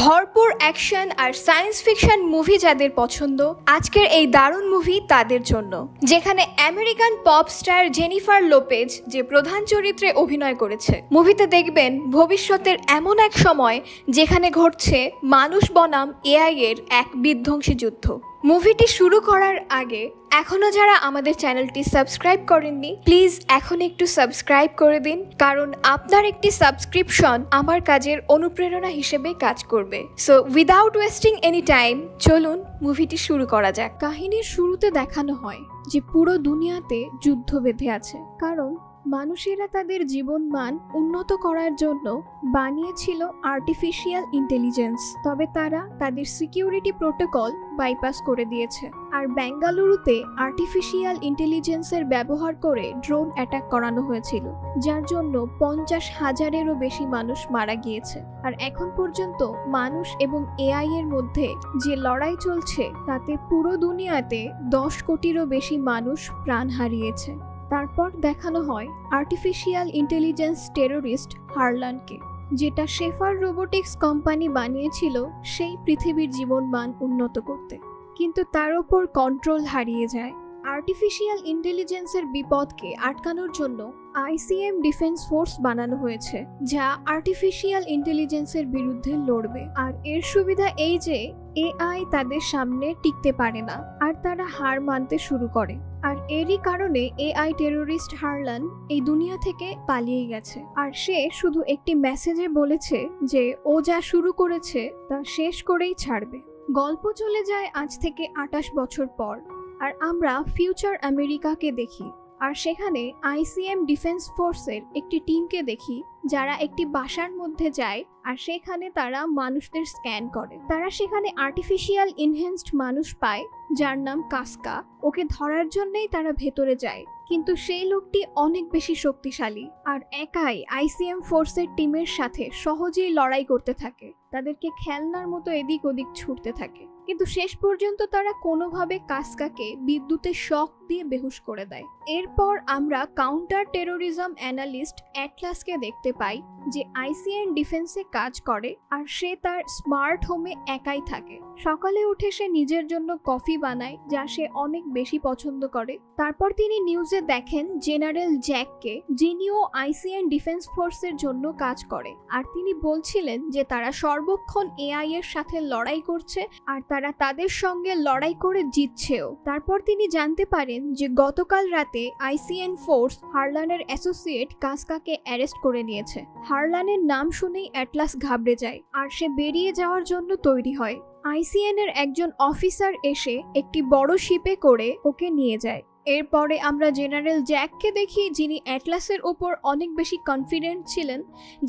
ভরপুর অ্যাকশন আর science fiction movie যাদের পছন্দ, আজকের এই দারুণ মুভি তাদের জন্য। যেখানে American pop star Jennifer Lopez যে প্রধান চরিত্রে অভিনয় করেছে। মুভিতে দেখবেন ভবিষ্যতের এমন এক সময় যেখানে ঘটছে মানুষ বনাম এআই এর এক বিধ্বংসী যুদ্ধ। মুভিটি শুরু করার আগে এখনো যারা আমাদের চ্যানেলটি সাবস্ক্রাইব করেননি, প্লিজ এখন একটু সাবস্ক্রাইব করে দিন, কারণ আপনার একটি সাবস্ক্রিপশন আমার কাজের অনুপ্রেরণা হিসেবে কাজ করবে। So without wasting any time, চলুন মুভিটি শুরু করা যাক। কাহিনীর শুরুতে দেখানো হয় যে পুরো দুনিয়াতে যুদ্ধ বেঁধে আছে, কারণ মানুষেরা তাদের জীবন মান উন্নত করার জন্য বানিয়েছিল আর্টিফিশিয়াল ইন্টেলিজেন্স, তবে তারা তাদের সিকিউরিটি প্রোটোকল বাইপাস করে দিয়েছে। আর বেঙ্গালুরুতে আর্টিফিশিয়াল ইন্টেলিজেন্সের ব্যবহার করে ড্রোন অ্যাটাক করানো হয়েছিল, যার জন্য 50,000-এরও বেশি মানুষ মারা গিয়েছে। আর এখন পর্যন্ত মানুষ এবং এআই এর মধ্যে যে লড়াই চলছে তাতে পুরো দুনিয়াতে 10 কোটিরও বেশি মানুষ প্রাণ হারিয়েছে। তারপর দেখানো হয় আর্টিফিশিয়াল ইন্টেলিজেন্স টেরোরিস্ট হারলানকে, যেটা শেফার রোবোটিক্স কোম্পানি বানিয়েছিল সেই পৃথিবীর জীবন মান উন্নত করতে, কিন্তু তার ওপর কন্ট্রোল হারিয়ে যায়। আর্টিফিশিয়াল ইন্টেলিজেন্সের বিপদকে আটকানোর জন্য আইসিএম ডিফেন্স ফোর্স বানানো হয়েছে, যা আর্টিফিশিয়াল ইন্টেলিজেন্সের বিরুদ্ধে লড়বে। আর এর সুবিধা এই যে এআই তাদের সামনে টিকতে পারে না, আর তারা হার মানতে শুরু করে। আর এরই কারণে এআই টেরোরিস্ট হারলান এই দুনিয়া থেকে পালিয়ে গেছে। আর সে শুধু একটি মেসেজে বলেছে যে ও যা শুরু করেছে তা শেষ করেই ছাড়বে। গল্প চলে যায় আজ থেকে 28 বছর পর, আর আমরা ফিউচার আমেরিকাকে দেখি। আর সেখানে আইসিএম ডিফেন্স ফোর্সের একটি টিমকে দেখি, যারা একটি বাসার মধ্যে যায় আর সেখানে তারা মানুষদের স্ক্যান করে। তারা সেখানে আর্টিফিশিয়াল ইনহ্যান্সড মানুষ পায় যার নাম কাস্কা। ওকে ধরার জন্যই তারা ভেতরে যায়, কিন্তু সেই লোকটি অনেক বেশি শক্তিশালী আর একাই আইসিএম ফোর্সের টিমের সাথে সহজেই লড়াই করতে থাকে। তাদেরকে খেলনার মতো এদিক ওদিক ছুটতে থাকে, কিন্তু শেষ পর্যন্ত তারা কোনোভাবে কাস্কাকে বিদ্যুতের শক দিয়ে বেহুশ করে দেয়। এরপর আমরা কাউন্টার টেরোরিজম অ্যানালিস্ট অ্যাটলাসকে দেখতে পাই, যে আইসিএন ডিফেন্সে কাজ করে আর সে তার স্মার্ট হোমে একাই থাকে। সকালে উঠে সে নিজের জন্য কফি বানায়, যা সে অনেক বেশি পছন্দ করে। তারপর তিনি নিউজে দেখেন জেনারেল জ্যাককে, যিনিও আইসিএন ডিফেন্স ফোর্সের জন্য কাজ করে। আর তিনি বলছিলেন যে তারা সর্বক্ষণ এআই এর সাথে লড়াই করছে আর তারা তাদের সঙ্গে লড়াই করে জিতছেও। তারপর তিনি জানতে পারেন যে গতকাল রাতে আইসিএন ফোর্স হারলানের অ্যাসোসিয়েট কাস্কাকে অ্যারেস্ট করে নিয়েছে। হারলানের নাম শুনেই অ্যাটলাস ঘাবড়ে যায় আর সে বেরিয়ে যাওয়ার জন্য তৈরি হয়। আইসিএন এর একজন অফিসার এসে একটি বড় শিপে করে ওকে নিয়ে যায়। এরপরে আমরা জেনারেল জ্যাককে দেখি, যিনি অ্যাটলাসের ওপর অনেক বেশি কনফিডেন্ট ছিলেন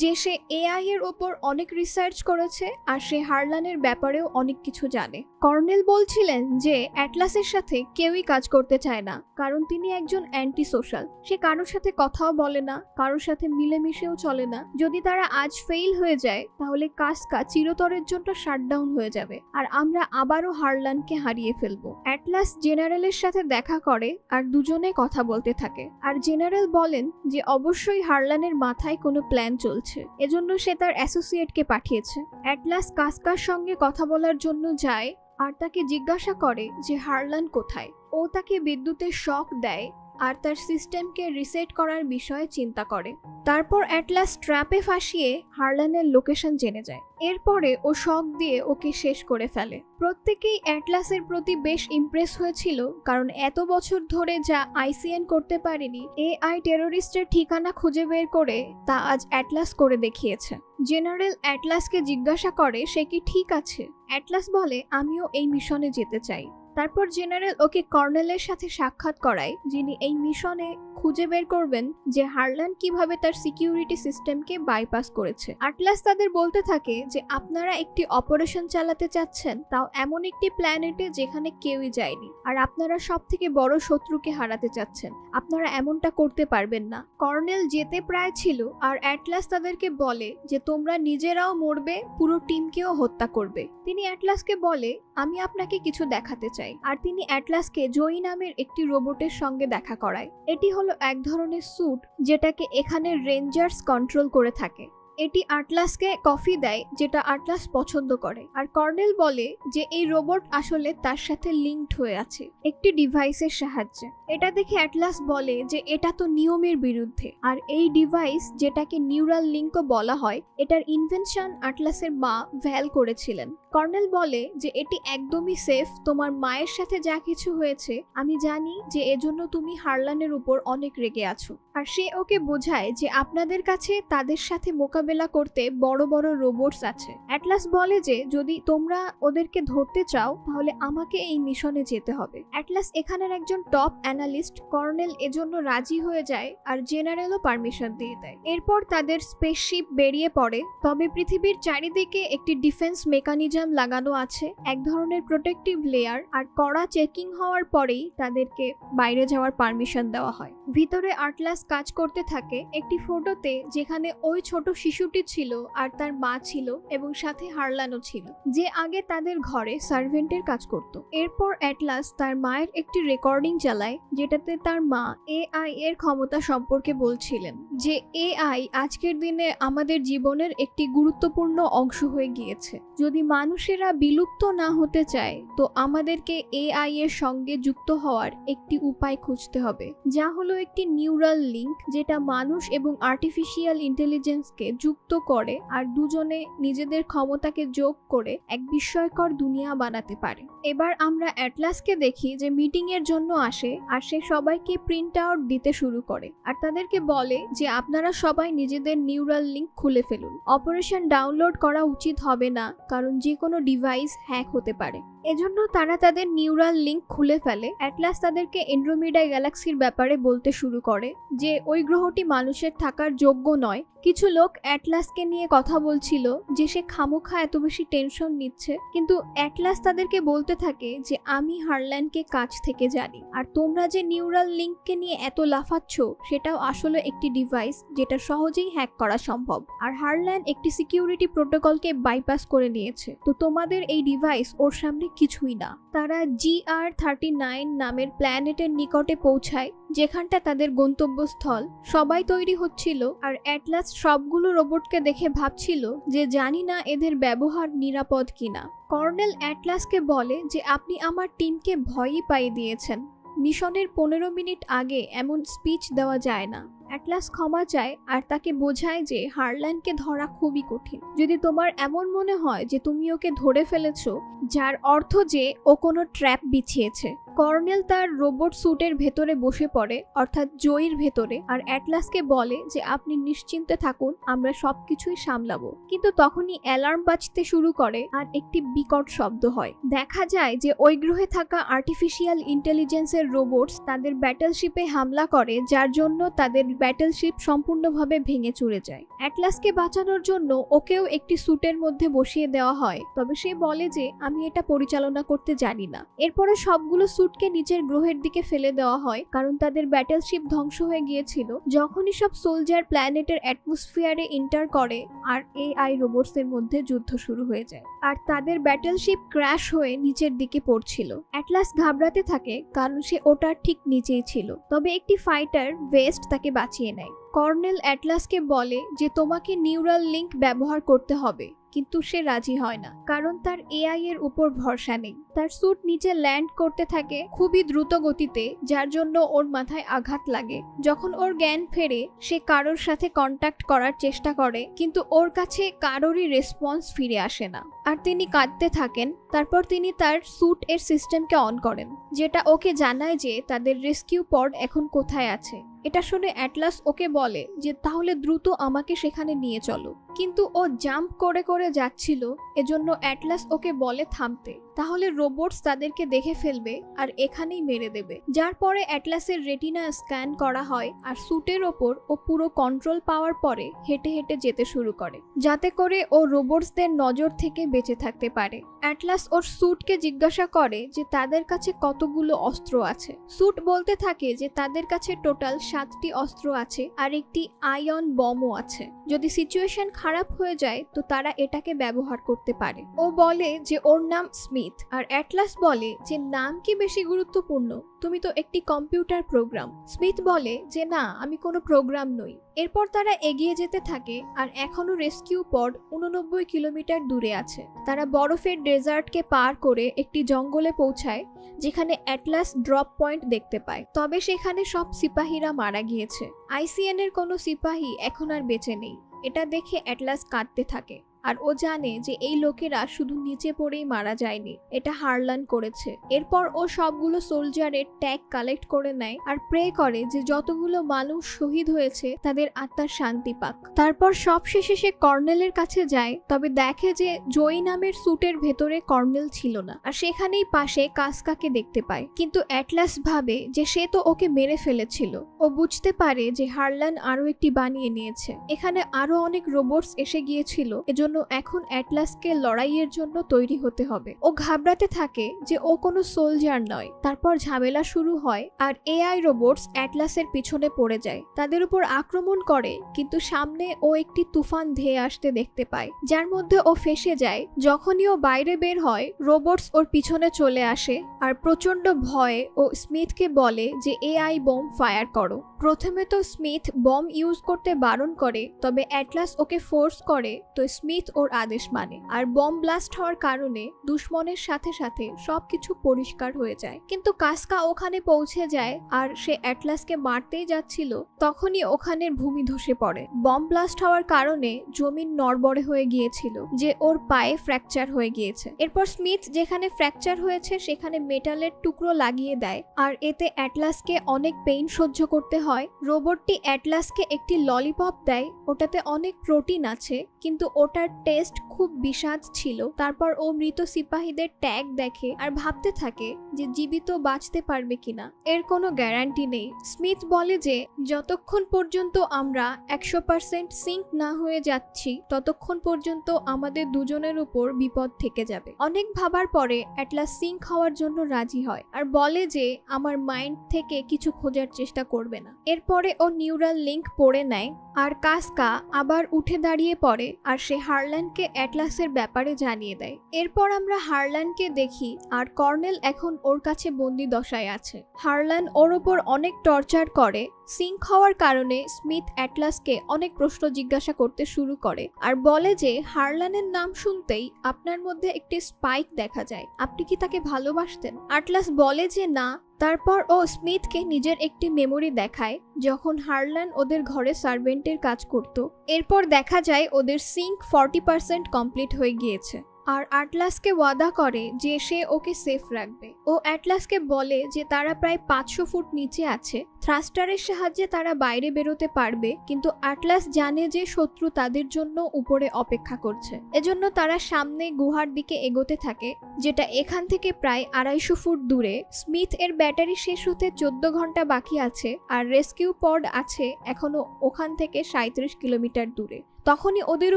যে সে এআই এর ওপর অনেক রিসার্চ করেছে আর সে হারলানের ব্যাপারেও অনেক কিছু জানে। কর্নেল বলছিলেন যে অ্যাটলাসের সাথে কেউই কাজ করতে চায় না, কারণ তিনি একজন অ্যান্টি সোশ্যাল। সে কারোর সাথে কথাও বলে না, কারোর সাথে মিলেমিশেও চলে না। যদি তারা আজ ফেইল হয়ে যায় তাহলে কাস্কা চিরতরের জন্য শাটডাউন হয়ে যাবে আর আমরা আবারও হারলানকে হারিয়ে ফেলবো। অ্যাটলাস জেনারেলের সাথে দেখা করে আর দুজনে কথা বলতে থাকে। আর জেনারেল বলেন যে অবশ্যই হারলানের মাথায় কোনো প্ল্যান চলছে, এজন্য সে তার অ্যাসোসিয়েটকে পাঠিয়েছে। অ্যাটলাস কাস্কার সঙ্গে কথা বলার জন্য যায় আর তাকে জিজ্ঞাসা করে যে হারলান কোথায়। ও তাকে বিদ্যুতের শক দেয় আর তার সিস্টেমকে রিসেট করার বিষয়ে চিন্তা করে। তারপর অ্যাটলাস ট্র্যাপে ফাঁসিয়ে হারলানের লোকেশন জেনে যায়। এরপরে ও শক দিয়ে ওকে শেষ করে ফেলে। প্রত্যেকেই অ্যাটলাসের প্রতি বেশ ইমপ্রেস হয়েছিল, কারণ এত বছর ধরে যা আইসিএন করতে পারেনি, এআই টেরোরিস্টের ঠিকানা খুঁজে বের করে তা আজ অ্যাটলাস করে দেখিয়েছে। জেনারেল অ্যাটলাসকে জিজ্ঞাসা করে সে কি ঠিক আছে। অ্যাটলাস বলে আমিও এই মিশনে যেতে চাই। তারপর জেনারেল ওকে কর্নেলের সাথে সাক্ষাৎ করায়, যিনি এই মিশনে খুঁজে বের করবেন যে হারলান কিভাবে তার সিকিউরিটি সিস্টেমকে বাইপাস করেছে। অ্যাটলাস তাদের বলতে থাকে যে আপনারা একটি অপারেশন চালাতে চাচ্ছেন, তাও এমন একটি প্ল্যানেটে যেখানে কেউই যায়নি, আর আপনারা সবথেকে বড় শত্রুকে হারাতে চাচ্ছেন। আপনারা এমনটা করতে পারবেন না। কর্নেল যেতে প্রায় ছিল আর অ্যাটলাস তাদেরকে বলে যে তোমরা নিজেরাও মরবে, পুরো টিমকেও হত্যা করবে। তিনি অ্যাটলাসকে বলে আমি আপনাকে কিছু দেখাতে চাই, আর তিনি অ্যাটলাসকে জয়ী নামের একটি রোবটের সঙ্গে দেখা করায়। এটি হলো এক ধরনের স্যুট যেটাকে এখানে রেঞ্জার্স কন্ট্রোল করে থাকে। এটি আটলাসকে কফি দেয় যেটা আটলাস পছন্দ করে, আর কর্নেল বলে যে এই রোবট আসলে তার সাথে লিঙ্কড হয়ে আছে একটি ডিভাইসের সাহায্যে। এটা দেখে অ্যাটলাস বলে যে এটা তো নিয়মের বিরুদ্ধে, আর এই ডিভাইস যেটাকে নিউরাল লিঙ্কও বলা হয় এটার ইনভেনশন আটলাসের মা ভ্যাল করেছিলেন। কর্নেল বলে যে এটি একদমই সেফ, তোমার মায়ের সাথে যা কিছু হয়েছে আমি জানি যে এজন্য তুমি হারলানের উপর অনেক রেগে আছো। আর সে ওকে বোঝায় যে আপনাদের কাছে তাদের সাথে মোকাবেলা করতে বড় বড় রোবটস আছে। অ্যাটলাস বলে যে যদি তোমরা ওদেরকে ধরতে চাও তাহলে আমাকে এই মিশনে যেতে হবে। অ্যাটলাস এখানের একজন টপ অ্যানালিস্ট, কর্নেল এজন্য রাজি হয়ে যায় আর জেনারেলও পারমিশন দিয়ে দেয়। এরপর তাদের স্পেসশিপ বেরিয়ে পড়ে, তবে পৃথিবীর চারিদিকে একটি ডিফেন্স মেকানিজম লাগানো আছে, এক ধরনের প্রোটেক্টিভ লেয়ার, আর কড়া চেকিং হওয়ার পরেই তাদেরকে বাইরে যাওয়ার পারমিশন দেওয়া হয়। ভিতরে আটলাস কাজ করতে থাকে একটি ফটোতে যেখানে ওই ছোট শিশুটি ছিল আর তার মা ছিল এবং সাথে হারলানও ছিল, যে আগে তাদের ঘরে সার্ভেন্টের কাজ করত। এরপর অ্যাটলাস তার মায়ের একটি রেকর্ডিং চালায় যেটাতে তার মা এআই এর ক্ষমতা সম্পর্কে বলছিলেন, যে এআই আজকের দিনে আমাদের জীবনের একটি গুরুত্বপূর্ণ অংশ হয়ে গিয়েছে। যদি মানুষেরা বিলুপ্ত না হতে চায় তো আমাদেরকে এআই এর সঙ্গে যুক্ত হওয়ার একটি উপায় খুঁজতে হবে, যা হলো একটি নিউরাল লিঙ্ক যেটা মানুষ এবং আর্টিফিশিয়াল ইন্টেলিজেন্সকে যুক্ত করে আর দুজনে নিজেদের ক্ষমতাকে যোগ করে এক বিস্ময়কর দুনিয়া বানাতে পারে। এবার আমরা অ্যাটলাসকে দেখি যে মিটিং এর জন্য আসে আর সে সবাইকে প্রিন্ট আউট দিতে শুরু করে আর তাদেরকে বলে যে আপনারা সবাই নিজেদের নিউরাল লিঙ্ক খুলে ফেলুন। অপারেশন ডাউনলোড করা উচিত হবে না, কারণ যে কোনো ডিভাইস হ্যাক হতে পারে। এজন্য তারা তাদের নিউরাল লিঙ্ক খুলে ফেলে। অ্যাটলাস তাদেরকে এন্ড্রোমেডা গ্যালাক্সির ব্যাপারে বলতে শুরু করে যে ওই গ্রহটি মানুষের থাকার যোগ্য নয়। কিছু লোক অ্যাটলাসকে নিয়ে কথা বলছিল যে সে খামোখা এত বেশি টেনশন নিচ্ছে, কিন্তু অ্যাটলাস তাদেরকে বলতে থাকে যে আমি হারল্যান্ডকে কাছ থেকে জানি, আর তোমরা যে নিউরাল লিঙ্ককে নিয়ে এত লাফাচ্ছ সেটাও আসলে একটি ডিভাইস যেটা সহজেই হ্যাক করা সম্ভব, আর হারল্যান্ড একটি সিকিউরিটি প্রোটোকলকে বাইপাস করে নিয়েছে, তো তোমাদের এই ডিভাইস ওর সামনে কিছুই না। তারা GR39 নামের প্ল্যানেটের নিকটে পৌঁছায় যেখানটা তাদের গন্তব্যস্থল। সবাই তৈরি হচ্ছিল আর অ্যাটলাস সবগুলো রোবটকে দেখে ভাবছিল যে জানি না এদের ব্যবহার নিরাপদ কিনা। কর্নেল অ্যাটলাসকে বলে যে আপনি আমার টিমকে ভয়ই পাইয়ে দিয়েছেন, মিশনের 15 মিনিট আগে এমন স্পিচ দেওয়া যায় না। অ্যাটলাস ক্ষমা চায় আর তাকে বোঝায় যে হারল্যান্ডকে ধরা খুবই কঠিন। যদি তোমার এমন মনে হয় যে তুমি ওকে ধরে ফেলেছো, যার অর্থ যে ও কোনো ট্র্যাপ বিছিয়েছে। কর্নেল তার রোবট স্যুটের ভেতরে বসে পড়ে, অর্থাৎ জয়ীর ভেতরে, আর অ্যাটলাসকে বলে যে আপনি নিশ্চিন্তে থাকুন, আমরা সবকিছুই সামলাবো। কিন্তু তখনই অ্যালার্ম বাজতে শুরু করে আর একটি বিকট শব্দ হয়। দেখা যায় যে ওই গ্রহে থাকা আর্টিফিশিয়াল ইন্টেলিজেন্সের রোবটস তাদের ব্যাটলশিপে হামলা করে, যার জন্য তাদের ব্যাটলশিপ সম্পূর্ণভাবে ভেঙে চুরে যায়। অ্যাটলাসকে বাঁচানোর জন্য ওকেও একটি স্যুটের মধ্যে বসিয়ে দেওয়া হয়, তবে সে বলে যে আমি এটা পরিচালনা করতে জানি না। এরপরে সবগুলো স্যুটকে নিচের গ্রহের দিকে ফেলে দেওয়া হয় কারণ তাদের ব্যাটলশিপ ধ্বংস হয়ে গিয়েছিল। যখনই সব সোলজার প্ল্যানেটের অ্যাটমসফিয়ারে এন্টার করে আর এআই রোবটস এর মধ্যে যুদ্ধ শুরু হয়ে যায় আর তাদের ব্যাটলশিপ ক্র্যাশ হয়ে নিচের দিকে পড়ছিল। অ্যাটলাস ঘাবড়াতে থাকে কারণ সে ওটার ঠিক নিচেই ছিল, তবে একটি ফাইটার ভেস্ট তাকে বাঁচিয়ে নেয়। কর্নেল অ্যাটলাসকে বলে যে তোমাকে নিউরাল লিঙ্ক ব্যবহার করতে হবে, কিন্তু সে রাজি হয় না কারণ তার এআই এর উপর ভরসা নেই। তার স্যুট নিচে ল্যান্ড করতে থাকে খুবই দ্রুত গতিতে, যার জন্য ওর মাথায় আঘাত লাগে। যখন ওর জ্ঞান ফেরে সে কারোর সাথে কন্ট্যাক্ট করার চেষ্টা করে, কিন্তু ওর কাছে কারোরই রেসপন্স ফিরে আসে না আর তিনি কাঁদতে থাকেন। তারপর তিনি তার স্যুট এর সিস্টেমকে অন করেন, যেটা ওকে জানায় যে তাদের রেস্কিউ পড এখন কোথায় আছে। এটা শুনে অ্যাটলাস ওকে বলে যে তাহলে দ্রুত আমাকে সেখানে নিয়ে চলো, কিন্তু ও জাম্প করে করে যাচ্ছিল, এজন্য অ্যাটলাস ওকে বলে থামতে, তাহলে রোবটস তাদেরকে দেখে ফেলবে আর এখানেই মেরে দেবে। যার পরে অ্যাটলাসের রেটিনা স্ক্যান করা হয় আর স্যুটের ওপর ও পুরো কন্ট্রোল পাওয়ার পরে হেঁটে হেঁটে যেতে শুরু করে, যাতে করে ও রোবটসদের নজর থেকে বেঁচে থাকতে পারে। অ্যাটলাস ওর স্যুটকে জিজ্ঞাসা করে যে তাদের কাছে কতগুলো অস্ত্র আছে। স্যুট বলতে থাকে যে তাদের কাছে টোটাল 7টি অস্ত্র আছে আর একটি আয়ন বমও আছে। যদি সিচুয়েশন খারাপ খারাপ হয়ে যায় তো তারা এটাকে ব্যবহার করতে পারে। ও বলে যে ওর নাম স্মিথ, আর অ্যাটলাস বলে যে নাম কি বেশি গুরুত্বপূর্ণ, তুমি তো একটি কম্পিউটার প্রোগ্রাম। স্মিথ বলে যে না, আমি কোনো প্রোগ্রাম নই। এরপর তারা এগিয়ে যেতে থাকে আর এখনো রেস্কিউ পড 89 কিলোমিটার দূরে আছে। তারা বরফের ডেজার্টকে পার করে একটি জঙ্গলে পৌঁছায় যেখানে অ্যাটলাস ড্রপ পয়েন্ট দেখতে পায়। তবে সেখানে সব সিপাহীরা মারা গিয়েছে। আইসিএন এর কোনো সিপাহী এখন আর বেঁচে নেই। এটা দেখে অ্যাটলাস কাঁদতে থাকে আর ও জানে যে এই লোকেরা শুধু নিচে পড়েই মারা যায়নি, এটা হারলান করেছে। এরপর ও সবগুলো সোলজারের ট্যাগ কালেক্ট করে নেয় আর প্রে করে যে যতগুলো মানুষ শহীদ হয়েছে তাদের আত্মার শান্তি পাক। তারপর সবশেষে সে কর্নেলের কাছে যায়, তবে দেখে যে জয়ী নামের স্যুটের ভেতরে কর্নেল ছিল না, আর সেখানেই পাশে কাসকাকে দেখতে পায়। কিন্তু অ্যাটলাস ভাবে যে সে তো ওকে মেরে ফেলেছিল। ও বুঝতে পারে যে হারলান আরো একটি বানিয়ে নিয়েছে। এখানে আরো অনেক রোবটস এসে গিয়েছিল, এজন্য এখন অ্যাটলাসকে লড়াইয়ের জন্য তৈরি হতে হবে। ও ঘাবড়াতে থাকে যে ও কোনো সোলজার নয়। তারপর ঝামেলা শুরু হয় আর এআই রোবটস অ্যাটলাসের পিছনে পড়ে যায়, তাদের উপর আক্রমণ করে। কিন্তু সামনে ও একটি তুফান ধেয়ে আসতে দেখতে পায়, যার মধ্যে ও ফেঁসে যায়। যখনই ও বাইরে বের হয়, রোবটস ওর পিছনে চলে আসে আর প্রচন্ড ভয়ে ও স্মিথকে বলে যে এআই বম ফায়ার করো। প্রথমে তো স্মিথ বম ইউজ করতে বারণ করে, তবে অ্যাটলাস ওকে ফোর্স করে, তো স্মিথ ওর আদেশ মানে। আর বম ব্লাস্ট হওয়ার কারণে দুশ্মনের সাথে সাথে সবকিছু পরিষ্কার হয়ে যায়। কিন্তু কাসকা ওখানে পৌঁছে যায় আর সে অ্যাটলাসকে মারতেই যাচ্ছিল, তখনই ওখানের ভূমি ধসে পড়ে। বম ব্লাস্ট হওয়ার কারণে জমিন নড়বড়ে হয়ে গিয়েছিল, যে ওর পায়ে ফ্র্যাকচার হয়ে গিয়েছে। এরপর স্মিথ যেখানে ফ্র্যাকচার হয়েছে সেখানে মেটালের টুকরো লাগিয়ে দেয়, আর এতে অ্যাটলাসকে অনেক পেইন সহ্য করতে হয়। রোবটটি অ্যাটলাসকে একটি ললিপপ দেয়, ওটাতে অনেক প্রোটিন আছে, কিন্তু ওটার টেস্ট খুব বিষাদ ছিল। তারপর ও মৃত সিপাহীদের ট্যাগ দেখে আর ভাবতে থাকে যে জীবিত বাঁচতে পারবে কিনা, এর কোনো গ্যারান্টি নেই। স্মিথ বলে যে যতক্ষণ পর্যন্ত আমরা 100% সিঙ্ক না হয়ে যাচ্ছি ততক্ষণ পর্যন্ত আমাদের দুজনের উপর বিপদ থেকে যাবে। অনেক ভাবার পরে অ্যাটলাস সিঙ্ক হওয়ার জন্য রাজি হয় আর বলে যে আমার মাইন্ড থেকে কিছু খোঁজার চেষ্টা করবে না। এরপরে ও নিউরাল লিঙ্ক পড়ে নেয় আর কাসকা আবার উঠে দাঁড়িয়ে পড়ে আর সে হারলানকে অ্যাটলাসের ব্যাপারে জানিয়ে দেয়। এরপর আমরা হারলানকে দেখি আর কর্নেল এখন ওর কাছে বন্দি দশায় আছে। হারলান ওর ওপর অনেক টর্চার করে। সিঙ্ক হওয়ার কারণে স্মিথ অ্যাটলাসকে অনেক প্রশ্ন জিজ্ঞাসা করতে শুরু করে আর বলে যে হারলানের নাম শুনতেই আপনার মধ্যে একটি স্পাইক দেখা যায়, আপনি কি তাকে ভালোবাসতেন? অ্যাটলাস বলে যে না। তারপর ও স্মিথকে নিজের একটি মেমোরি দেখায় যখন হারলান ওদের ঘরে সার্ভেন্টের কাজ করত। এরপর দেখা যায় ওদের সিঙ্ক 40% কমপ্লিট হয়ে গিয়েছে আর অ্যাটলাসকে ওয়াদা করে যে সে ওকে সেফ রাখবে। ও অ্যাটলাসকে বলে যে তারা প্রায় 500 ফুট নিচে আছে, থ্রাস্টারের সাহায্যে তারা বাইরে বেরোতে পারবে, কিন্তু অ্যাটলাস জানে যে শত্রু তাদের জন্য উপরে অপেক্ষা করছে। এজন্য তারা সামনে গুহার দিকে এগোতে থাকে, যেটা এখান থেকে প্রায় 250 ফুট দূরে। স্মিথ এর ব্যাটারি শেষ হতে 14 ঘন্টা বাকি আছে আর রেস্কিউ পড আছে এখনো ওখান থেকে 37 কিলোমিটার দূরে। তখনই ওদের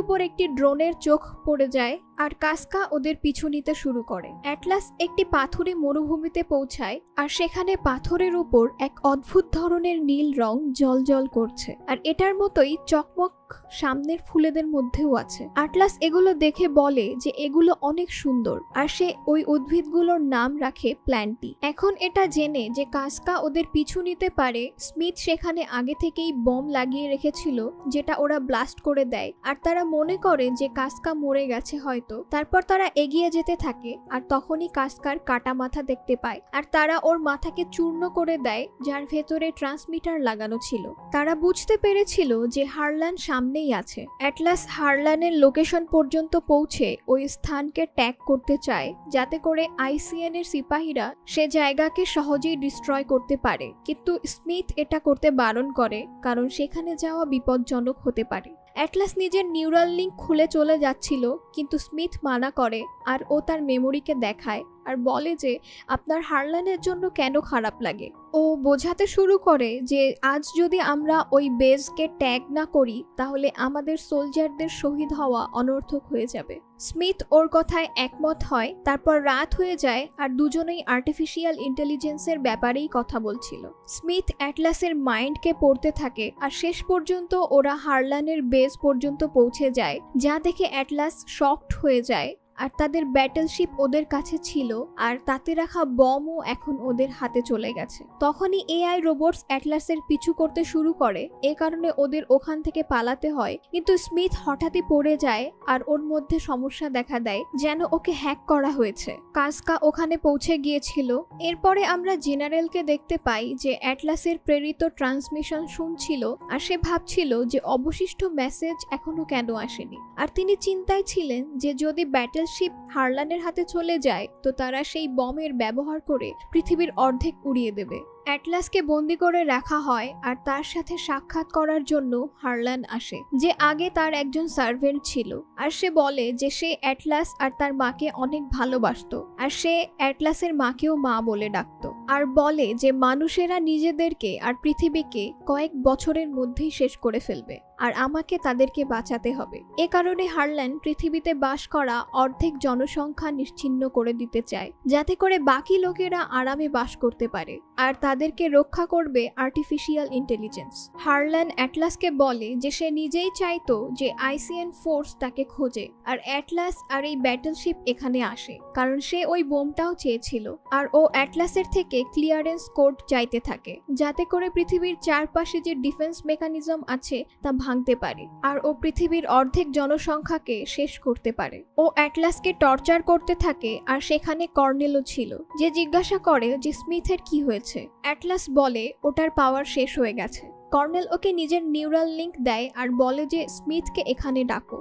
উপর একটি ড্রোনের চোখ পড়ে যায় আর কাসকা ওদের পিছু নিতে শুরু করে। অ্যাটলাস একটি পাথুরে মরুভূমিতে পৌঁছায় আর সেখানে পাথরের উপর এক অদ্ভুত ধরনের নীল রং জ্বলজ্বল করছে, আর এটার মতোই চকমক সামনের ফুলেদের মধ্যেও আছে। অ্যাটলাস এগুলো দেখে বলে যে এগুলো অনেক সুন্দর, আর সে ওই উদ্ভিদগুলোর নাম রাখে প্ল্যান্টি। এখন এটা জেনে যে কাসকা ওদের পিছু নিতে পারে, স্মিথ সেখানে আগে থেকেই বম লাগিয়ে রেখেছিল যেটা ওরা ব্লাস্ট করে দেয়, আর তারা মনে করে যে কাসকা মরে গেছে হয়তো। তারপর তারা এগিয়ে যেতে থাকে আর তখনই কাসকার কাটা মাথা দেখতে পায়, আর তারা ওর মাথাকে চূর্ণ করে দেয় যার ভেতরে ট্রান্সমিটার লাগানো ছিল। তারা বুঝতে পেরেছিল যে হারলান সামনেই আছে। অ্যাটলাস হারলানের লোকেশন পর্যন্ত পৌঁছে ওই স্থানকে ট্যাগ করতে চায় যাতে করে আইসিএন এর সিপাহীরা সে জায়গাকে সহজেই ডিস্ট্রয় করতে পারে, কিন্তু স্মিথ এটা করতে বারণ করে কারণ সেখানে যাওয়া বিপজ্জনক হতে পারে। অ্যাটলাস নিজের নিউরাল লিঙ্ক খুলে চলে যাচ্ছিল, কিন্তু স্মিথ মানা করে আর ও তার মেমোরিকে দেখায় আর বলে যে আপনার হারলানের জন্য কেন খারাপ লাগে। ও বোঝাতে শুরু করে যে আজ যদি আমরা ওই বেসকে ট্যাগ না করি তাহলে আমাদের সোলজারদের শহীদ হওয়া অনর্থক হয়ে যাবে। স্মিথ ওর কথায় একমত হয়। তারপর রাত হয়ে যায় আর দুজনেই আর্টিফিশিয়াল ইন্টেলিজেন্সের ব্যাপারেই কথা বলছিল। স্মিথ অ্যাটলাসের মাইন্ডকে পড়তে থাকে আর শেষ পর্যন্ত ওরা হারলানের বেস পর্যন্ত পৌঁছে যায়, যা দেখে অ্যাটলাস শকড হয়ে যায়। আর তাদের ব্যাটলশিপ ওদের কাছে ছিল আর তাতে রাখা বমও এখন ওদের হাতে চলে গেছে। তখনই এআই রোবটস অ্যাটলাসের পিছু করতে শুরু করে, এ কারণে ওদের ওখান থেকে পালাতে হয়। কিন্তু স্মিথ হঠাৎই পড়ে যায় আর ওর মধ্যে সমস্যা দেখা দেয়, যেন ওকে হ্যাক করা হয়েছে। কাজকা ওখানে পৌঁছে গিয়েছিল। এরপরে আমরা জেনারেলকে দেখতে পাই যে অ্যাটলাসের প্রেরিত ট্রান্সমিশন শুনছিল আর সে ভাবছিল যে অবশিষ্ট মেসেজ এখনো কেন আসেনি। আর তিনি চিন্তায় ছিলেন যে যদি ব্যাটলশিপ হারলানের হাতে চলে যায় তো তারা সেই বমের ব্যবহার করে পৃথিবীর অর্ধেক উড়িয়ে দেবে। অ্যাটলাসকে বন্দি করে রাখা হয় আর তার সাথে সাক্ষাৎ করার জন্য হারলান আসে, যে আগে তার একজন সার্ভেন্ট ছিল। আর সে বলে যে সে অ্যাটলাস আর তার মাকে অনেক ভালোবাসতো আর সে অ্যাটলাসের মাকেও মা বলে ডাকতো। আর বলে যে মানুষেরা নিজেদেরকে আর পৃথিবীকে কয়েক বছরের মধ্যেই শেষ করে ফেলবে আর আমাকে তাদেরকে বাঁচাতে হবে। এ কারণে হারলান পৃথিবীতে বাস করা অর্ধেক জনসংখ্যা নিশ্চিহ্ন করে দিতে চায়, যাতে করে বাকি লোকেরা আরামে বাস করতে পারে আর তাদেরকে রক্ষা করবে আর্টিফিশিয়াল ইন্টেলিজেন্স। হারলান অ্যাটলাসকে বলে যে সে নিজেই চাইতো যে আইসিএন ফোর্স তাকে খোঁজে আর অ্যাটলাস আর এই ব্যাটলশিপ এখানে আসে, কারণ সে ওই বোমটাও চেয়েছিল। আর ও অ্যাটলাসের থেকে ক্লিয়ারেন্স কোড চাইতে থাকে, যাতে করে পৃথিবীর চারপাশে যে ডিফেন্স মেকানিজম আছে তা ভাঙতে পারে আর ও পৃথিবীর অর্ধেক জনসংখ্যাকে শেষ করতে পারে। ও অ্যাটলাসকে টর্চার করতে থাকে আর সেখানে কর্নেলও ছিল, যে জিজ্ঞাসা করে যে স্মিথের কি হয়েছে। অ্যাটলাস বলে ওটার পাওয়ার শেষ হয়ে গেছে। কর্নেল ওকে নিজের নিউরাল লিঙ্ক দেয় আর বলে যে স্মিথকে এখানে ডাকো।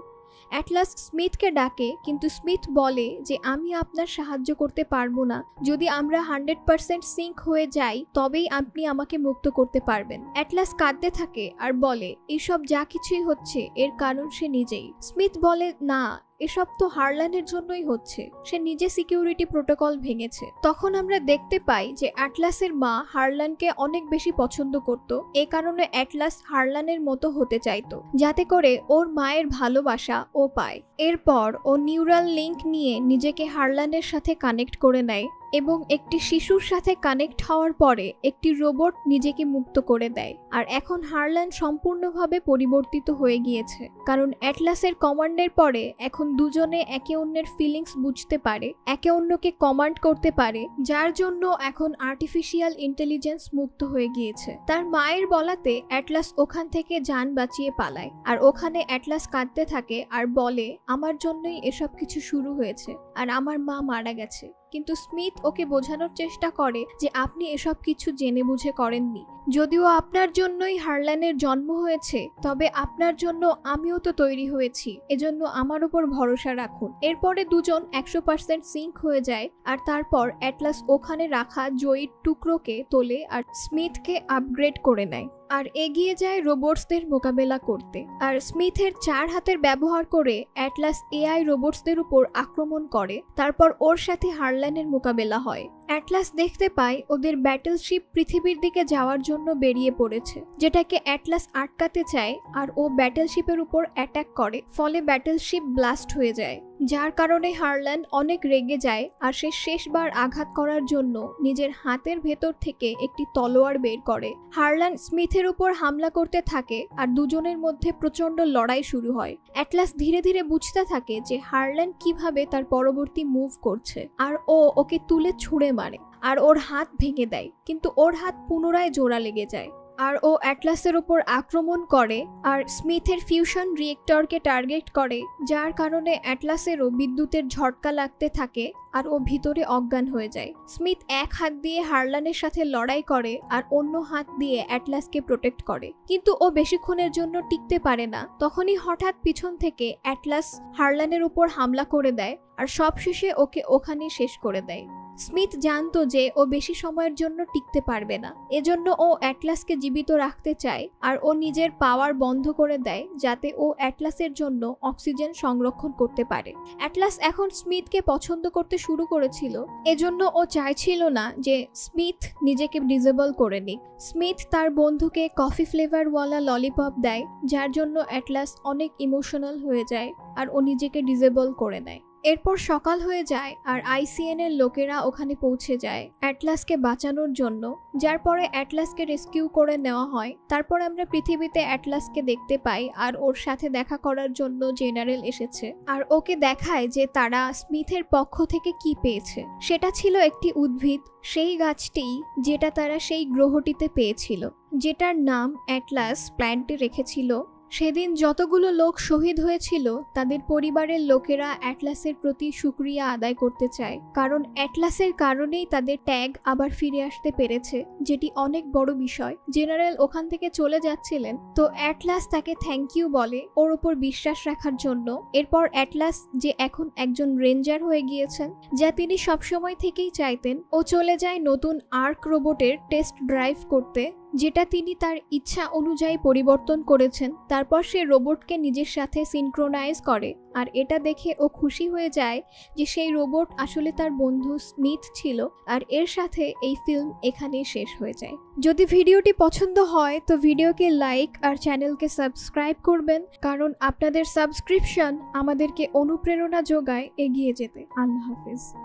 অ্যাটলাস স্মিথকে ডাকে, কিন্তু স্মিথ বলে যে আমি আপনার সাহায্য করতে পারবো না। যদি আমরা 100% সিঙ্ক হয়ে যাই তবেই আপনি আমাকে মুক্ত করতে পারবেন। অ্যাটলাস কাঁদতে থাকে আর বলে এইসব যা কিছুই হচ্ছে এর কারণ সে নিজেই। স্মিথ বলে না, এসব তো হারলানের জন্যই হচ্ছে, সে নিজে সিকিউরিটি প্রোটোকল ভেঙেছে। তখন আমরা দেখতে পাই যে অ্যাটলাসের মা হারলানকে অনেক বেশি পছন্দ করত, এ কারণে অ্যাটলাস হারলানের মতো হতে চাইতো, যাতে করে ওর মায়ের ভালোবাসা ও পায়। এরপর ও নিউরাল লিঙ্ক নিয়ে নিজেকে হারলানের সাথে কানেক্ট করে নেয় এবং একটি শিশুর সাথে কানেক্ট হওয়ার পরে একটি রোবট নিজেকে মুক্ত করে দেয়। আর এখন হারলান সম্পূর্ণভাবে পরিবর্তিত হয়ে গিয়েছে, কারণ অ্যাটলাসের কমান্ডের পরে এখন দুজনে একে অন্যের ফিলিংস বুঝতে পারে, একে অন্যকে কমান্ড করতে পারে, যার জন্য এখন আর্টিফিশিয়াল ইন্টেলিজেন্স মুক্ত হয়ে গিয়েছে। তার মায়ের বলাতে অ্যাটলাস ওখান থেকে জান বাঁচিয়ে পালায় আর ওখানে অ্যাটলাস কাঁদতে থাকে আর বলে আমার জন্যই এসব কিছু শুরু হয়েছে আর আমার মা মারা গেছে। কিন্তু স্মিথ ওকে বোঝানোর চেষ্টা করে যে আপনি এসব কিছু জেনে বুঝে করেননি, যদিও আপনার জন্যই হারলানের জন্ম হয়েছে, তবে আপনার জন্য আমিও তো তৈরি হয়েছি, এজন্য আমার উপর ভরসা রাখুন। এরপরে দুজন 100% সিঙ্ক হয়ে যায় আর তারপর অ্যাটলাস ওখানে রাখা জয়ীর টুকরোকে তোলে আর স্মিথকে আপগ্রেড করে নেয় আর এগিয়ে যায় রোবটসদের মোকাবেলা করতে। আর স্মিথের 4 হাতের ব্যবহার করে অ্যাটলাস এআই রোবটসদের উপর আক্রমণ করে। তারপর ওর সাথে হারলানের মোকাবেলা হয়। অ্যাটলাস দেখতে পায় ওদের ব্যাটলশিপ পৃথিবীর দিকে যাওয়ার জন্য বেরিয়ে পড়েছে, যেটাকে অ্যাটলাস আটকাতে চায় আর ও ব্যাটলশিপের উপর অ্যাটাক করে, ফলে ব্যাটলশিপ ব্লাস্ট হয়ে যায়, যার কারণে হারলান অনেক রেগে যায় আর সে শেষবার আঘাত করার জন্য নিজের হাতের ভেতর থেকে একটি তলোয়ার বের করে। হারলান স্মিথের উপর হামলা করতে থাকে আর দুজনের মধ্যে প্রচন্ড লড়াই শুরু হয়। অ্যাটলাস ধীরে ধীরে বুঝতে থাকে যে হারলান কিভাবে তার পরবর্তী মুভ করছে আর ও ওকে তুলে ছুঁড়ে মারে আর ওর হাত ভেঙে দেয়, কিন্তু ওর হাত পুনরায় জোড়া লেগে যায় আর ও অ্যাটলাসের উপর আক্রমণ করে আর স্মিথের ফিউশন রিয়েক্টরকে টার্গেট করে, যার কারণে অ্যাটলাসেরও বিদ্যুতের ঝটকা লাগতে থাকে আর ও ভিতরে অজ্ঞান হয়ে যায়। স্মিথ এক হাত দিয়ে হারলানের সাথে লড়াই করে আর অন্য হাত দিয়ে অ্যাটলাসকে প্রোটেক্ট করে, কিন্তু ও বেশিক্ষণের জন্য টিকতে পারে না। তখনই হঠাৎ পিছন থেকে অ্যাটলাস হারলানের উপর হামলা করে দেয় আর সবশেষে ওকে ওখানেই শেষ করে দেয়। স্মিথ জানতো যে ও বেশি সময়ের জন্য টিকতে পারবে না, এজন্য ও অ্যাটলাসকে জীবিত রাখতে চায় আর ও নিজের পাওয়ার বন্ধ করে দেয় যাতে ও অ্যাটলাসের জন্য অক্সিজেন সংরক্ষণ করতে পারে। অ্যাটলাস এখন স্মিথকে পছন্দ করতে শুরু করেছিল, এজন্য ও চাইছিল না যে স্মিথ নিজেকে ডিসেবল করে নিক। স্মিথ তার বন্ধুকে কফি ফ্লেভারওয়ালা ললিপপ দেয়, যার জন্য অ্যাটলাস অনেক ইমোশনাল হয়ে যায় আর ও নিজেকে ডিসেবল করে নেয়। এরপর সকাল হয়ে যায় আর আইসিএন এর লোকেরা ওখানে পৌঁছে যায় অ্যাটলাসকে বাঁচানোর জন্য, যার পরে অ্যাটলাসকে রেস্কিউ করে নেওয়া হয়। তারপর আমরা পৃথিবীতে অ্যাটলাসকে দেখতে পাই আর ওর সাথে দেখা করার জন্য জেনারেল এসেছে আর ওকে দেখায় যে তারা স্মিথের পক্ষ থেকে কি পেয়েছে। সেটা ছিল একটি উদ্ভিদ, সেই গাছটিই যেটা তারা সেই গ্রহটিতে পেয়েছিল, যেটার নাম অ্যাটলাস প্ল্যান্টে রেখেছিল। সেদিন যতগুলো লোক শহীদ হয়েছিল তাদের পরিবারের লোকেরা অ্যাটলাসের প্রতি শুকরিয়া আদায় করতে চায়, কারণ অ্যাটলাসের কারণেই তাদের ট্যাগ আবার ফিরে আসতে পেরেছে, যেটি অনেক বড় বিষয়। জেনারেল ওখান থেকে চলে যাচ্ছিলেন, তো অ্যাটলাস তাকে থ্যাংক ইউ বলে ওর ওপর বিশ্বাস রাখার জন্য। এরপর অ্যাটলাস, যে এখন একজন রেঞ্জার হয়ে গিয়েছেন, যা তিনি সবসময় থেকেই চাইতেন, ও চলে যায় নতুন আর্ক রোবটের টেস্ট ড্রাইভ করতে, যেটা তিনি তার ইচ্ছা অনুযায়ী পরিবর্তন করেছেন। তারপর সে রোবটকে নিজের সাথে সিনক্রোনাইজ করে আর এটা দেখে ও খুশি হয়ে যায় যে সেই রোবট আসলে তার বন্ধু স্মিথ ছিল। আর এর সাথে এই ফিল্ম এখানেই শেষ হয়ে যায়। যদি ভিডিওটি পছন্দ হয় তো ভিডিওকে লাইক আর চ্যানেলকে সাবস্ক্রাইব করবেন, কারণ আপনাদের সাবস্ক্রিপশন আমাদেরকে অনুপ্রেরণা যোগায় এগিয়ে যেতে। আল্লাহ হাফিজ।